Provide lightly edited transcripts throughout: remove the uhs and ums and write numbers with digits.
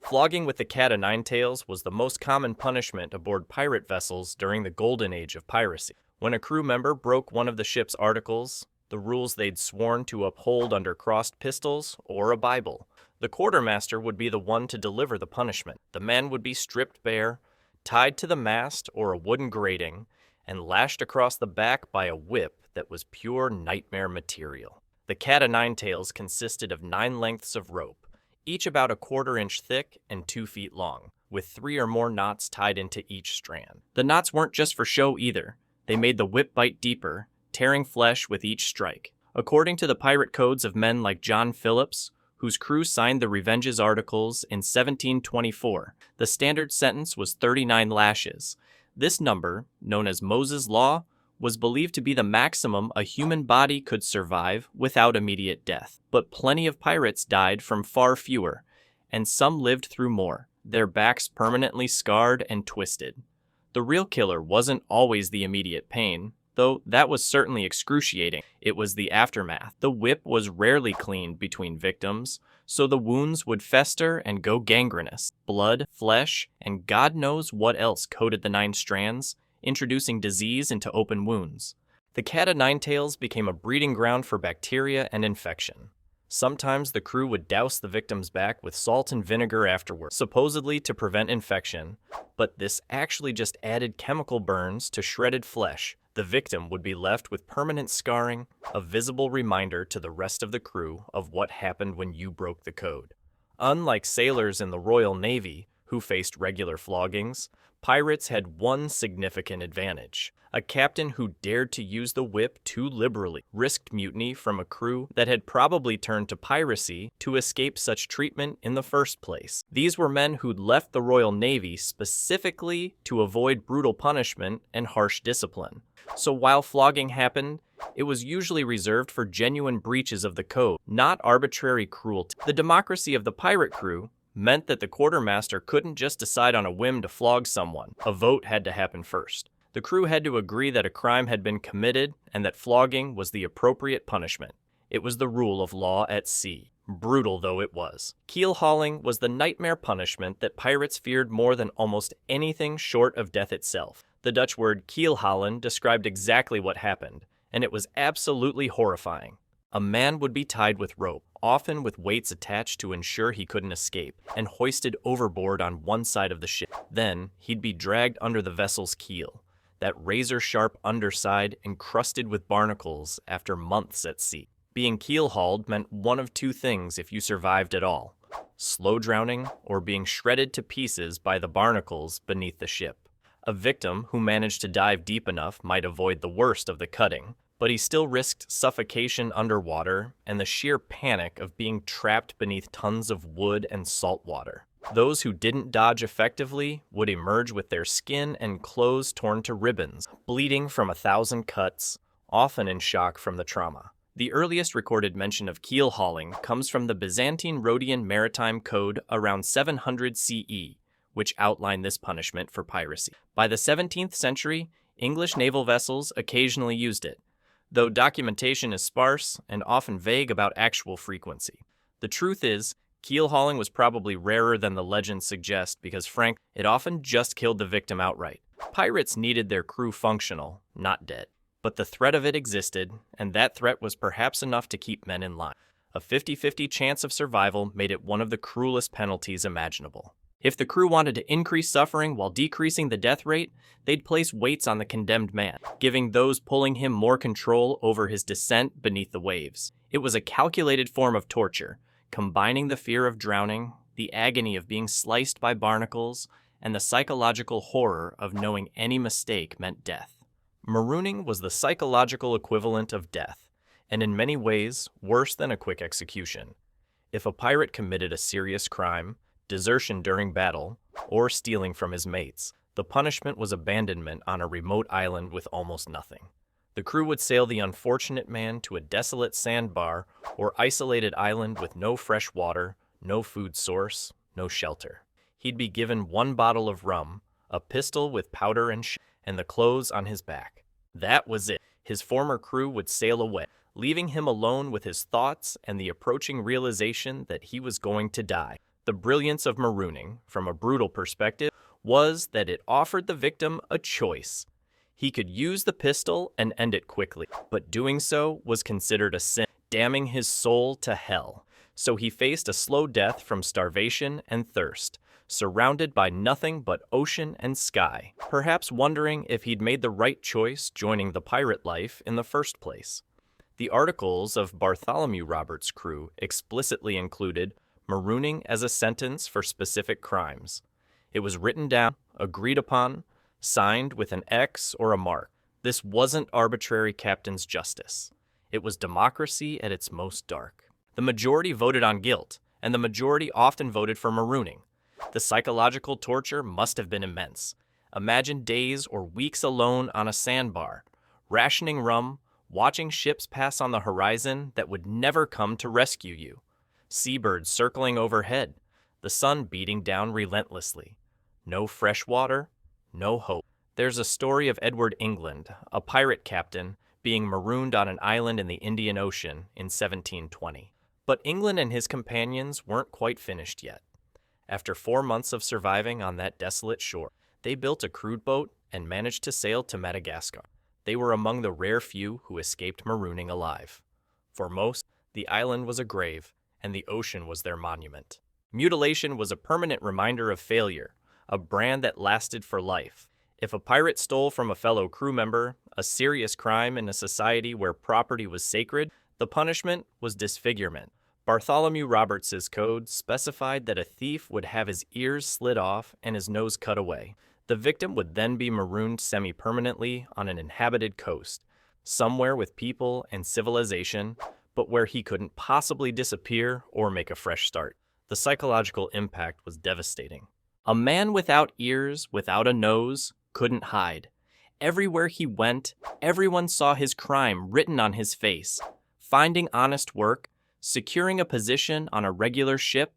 Flogging with the cat-o'-nine-tails was the most common punishment aboard pirate vessels during the Golden Age of Piracy. When a crew member broke one of the ship's articles, the rules they'd sworn to uphold under crossed pistols or a Bible, the quartermaster would be the one to deliver the punishment. The men would be stripped bare, tied to the mast or a wooden grating, and lashed across the back by a whip that was pure nightmare material. The cat-o'-nine-tails consisted of 9 lengths of rope, each about a 1/4 inch thick and 2 feet long, with 3 or more knots tied into each strand. The knots weren't just for show either. They made the whip bite deeper, tearing flesh with each strike. According to the pirate codes of men like John Phillips, whose crew signed the Revenge's articles in 1724, the standard sentence was 39 lashes. This number, known as Moses' Law, was believed to be the maximum a human body could survive without immediate death. But plenty of pirates died from far fewer, and some lived through more, their backs permanently scarred and twisted. The real killer wasn't always the immediate pain, though that was certainly excruciating. It was the aftermath. The whip was rarely cleaned between victims, so the wounds would fester and go gangrenous. Blood, flesh, and God knows what else coated the 9 strands, introducing disease into open wounds. The cat-o'-nine-tails became a breeding ground for bacteria and infection. Sometimes the crew would douse the victim's back with salt and vinegar afterward, supposedly to prevent infection, but this actually just added chemical burns to shredded flesh. The victim would be left with permanent scarring, a visible reminder to the rest of the crew of what happened when you broke the code. Unlike sailors in the Royal Navy, who faced regular floggings, pirates had one significant advantage. A captain who dared to use the whip too liberally risked mutiny from a crew that had probably turned to piracy to escape such treatment in the first place. These were men who'd left the Royal Navy specifically to avoid brutal punishment and harsh discipline. So while flogging happened, it was usually reserved for genuine breaches of the code, not arbitrary cruelty. The democracy of the pirate crew meant that the quartermaster couldn't just decide on a whim to flog someone. A vote had to happen first. The crew had to agree that a crime had been committed and that flogging was the appropriate punishment. It was the rule of law at sea, brutal though it was. Keel-hauling was the nightmare punishment that pirates feared more than almost anything short of death itself. The Dutch word keel-haulen described exactly what happened, and it was absolutely horrifying. A man would be tied with rope, often with weights attached to ensure he couldn't escape, and hoisted overboard on one side of the ship. Then, he'd be dragged under the vessel's keel, that razor-sharp underside encrusted with barnacles after months at sea. Being keel-hauled meant one of 2 things if you survived at all: slow drowning or being shredded to pieces by the barnacles beneath the ship. A victim who managed to dive deep enough might avoid the worst of the cutting, but he still risked suffocation underwater and the sheer panic of being trapped beneath tons of wood and salt water. Those who didn't dodge effectively would emerge with their skin and clothes torn to ribbons, bleeding from 1,000 cuts, often in shock from the trauma. The earliest recorded mention of keel-hauling comes from the Byzantine Rhodian Maritime Code around 700 CE, which outlined this punishment for piracy. By the 17th century, English naval vessels occasionally used it, though documentation is sparse and often vague about actual frequency. The truth is, keel-hauling was probably rarer than the legends suggest because, frankly, it often just killed the victim outright. Pirates needed their crew functional, not dead. But the threat of it existed, and that threat was perhaps enough to keep men in line. A 50-50 chance of survival made it one of the cruelest penalties imaginable. If the crew wanted to increase suffering while decreasing the death rate, they'd place weights on the condemned man, giving those pulling him more control over his descent beneath the waves. It was a calculated form of torture, combining the fear of drowning, the agony of being sliced by barnacles, and the psychological horror of knowing any mistake meant death. Marooning was the psychological equivalent of death, and in many ways worse than a quick execution. If a pirate committed a serious crime, desertion during battle, or stealing from his mates, the punishment was abandonment on a remote island with almost nothing. The crew would sail the unfortunate man to a desolate sandbar or isolated island with no fresh water, no food source, no shelter. He'd be given 1 bottle of rum, a pistol with powder and the clothes on his back. That was it. His former crew would sail away, leaving him alone with his thoughts and the approaching realization that he was going to die. The brilliance of marooning, from a brutal perspective, was that it offered the victim a choice. He could use the pistol and end it quickly, but doing so was considered a sin, damning his soul to hell. So he faced a slow death from starvation and thirst, surrounded by nothing but ocean and sky, perhaps wondering if he'd made the right choice joining the pirate life in the first place. The articles of Bartholomew Roberts' crew explicitly included marooning as a sentence for specific crimes. It was written down, agreed upon, signed with an X or a mark. This wasn't arbitrary captain's justice. It was democracy at its most dark. The majority voted on guilt, and the majority often voted for marooning. The psychological torture must have been immense. Imagine days or weeks alone on a sandbar, rationing rum, watching ships pass on the horizon that would never come to rescue you. Seabirds circling overhead, the sun beating down relentlessly. No fresh water, no hope. There's a story of Edward England, a pirate captain, being marooned on an island in the Indian Ocean in 1720. But England and his companions weren't quite finished yet. After 4 months of surviving on that desolate shore, they built a crude boat and managed to sail to Madagascar. They were among the rare few who escaped marooning alive. For most, the island was a grave, and the ocean was their monument. Mutilation was a permanent reminder of failure, a brand that lasted for life. If a pirate stole from a fellow crew member, a serious crime in a society where property was sacred, the punishment was disfigurement. Bartholomew Roberts' code specified that a thief would have his ears slit off and his nose cut away. The victim would then be marooned semi-permanently on an inhabited coast, somewhere with people and civilization, but where he couldn't possibly disappear or make a fresh start. The psychological impact was devastating. A man without ears, without a nose, couldn't hide. Everywhere he went, everyone saw his crime written on his face. Finding honest work, securing a position on a regular ship,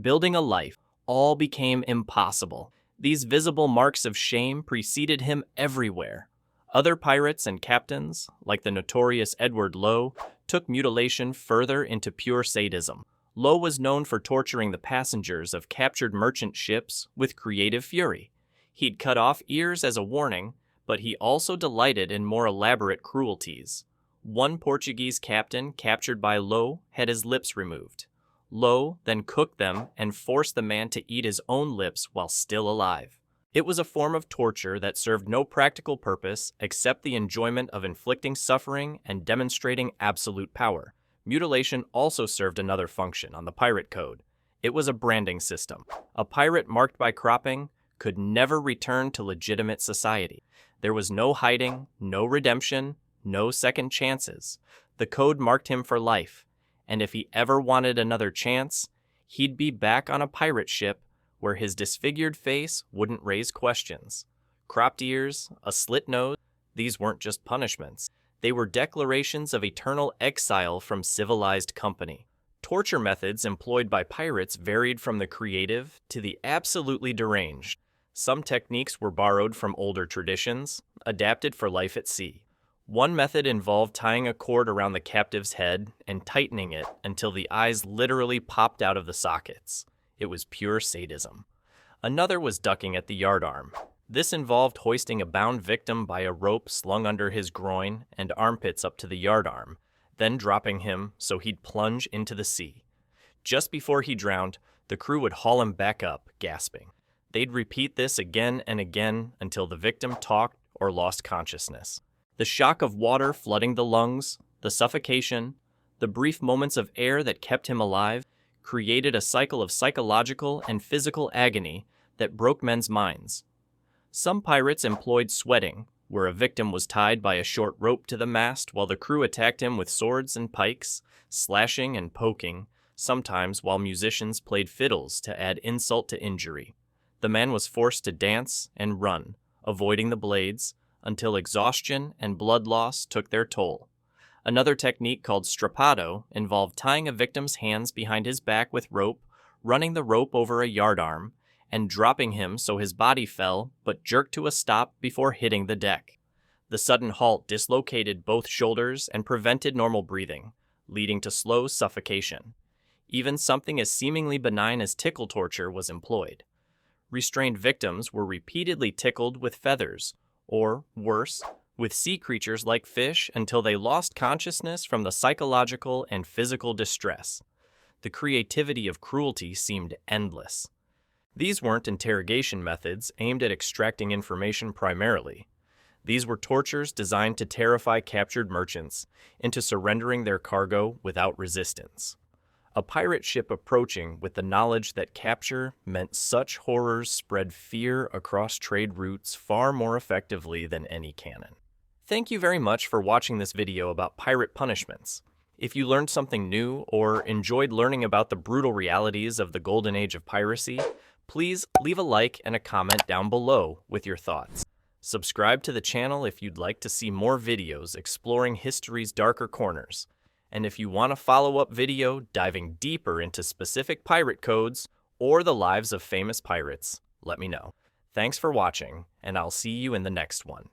building a life, all became impossible. These visible marks of shame preceded him everywhere. Other pirates and captains, like the notorious Edward Lowe, took mutilation further into pure sadism. Lowe was known for torturing the passengers of captured merchant ships with creative fury. He'd cut off ears as a warning, but he also delighted in more elaborate cruelties. One Portuguese captain captured by Lowe had his lips removed. Lowe then cooked them and forced the man to eat his own lips while still alive. It was a form of torture that served no practical purpose except the enjoyment of inflicting suffering and demonstrating absolute power. Mutilation also served another function on the pirate code. It was a branding system. A pirate marked by cropping could never return to legitimate society. There was no hiding, no redemption, no second chances. The code marked him for life, and if he ever wanted another chance, he'd be back on a pirate ship where his disfigured face wouldn't raise questions. Cropped ears, a slit nose, these weren't just punishments. They were declarations of eternal exile from civilized company. Torture methods employed by pirates varied from the creative to the absolutely deranged. Some techniques were borrowed from older traditions, adapted for life at sea. One method involved tying a cord around the captive's head and tightening it until the eyes literally popped out of the sockets. It was pure sadism. Another was ducking at the yardarm. This involved hoisting a bound victim by a rope slung under his groin and armpits up to the yardarm, then dropping him so he'd plunge into the sea. Just before he drowned, the crew would haul him back up, gasping. They'd repeat this again and again until the victim talked or lost consciousness. The shock of water flooding the lungs, the suffocation, the brief moments of air that kept him alive, created a cycle of psychological and physical agony that broke men's minds. Some pirates employed sweating, where a victim was tied by a short rope to the mast while the crew attacked him with swords and pikes, slashing and poking, sometimes while musicians played fiddles to add insult to injury. The man was forced to dance and run, avoiding the blades, until exhaustion and blood loss took their toll. Another technique called strappado involved tying a victim's hands behind his back with rope, running the rope over a yardarm, and dropping him so his body fell but jerked to a stop before hitting the deck. The sudden halt dislocated both shoulders and prevented normal breathing, leading to slow suffocation. Even something as seemingly benign as tickle torture was employed. Restrained victims were repeatedly tickled with feathers, or, worse, with sea creatures like fish until they lost consciousness from the psychological and physical distress. The creativity of cruelty seemed endless. These weren't interrogation methods aimed at extracting information primarily. These were tortures designed to terrify captured merchants into surrendering their cargo without resistance. A pirate ship approaching with the knowledge that capture meant such horrors spread fear across trade routes far more effectively than any cannon. Thank you very much for watching this video about pirate punishments. If you learned something new or enjoyed learning about the brutal realities of the Golden Age of Piracy, please leave a like and a comment down below with your thoughts. Subscribe to the channel if you'd like to see more videos exploring history's darker corners. And if you want a follow-up video diving deeper into specific pirate codes or the lives of famous pirates, let me know. Thanks for watching, and I'll see you in the next one.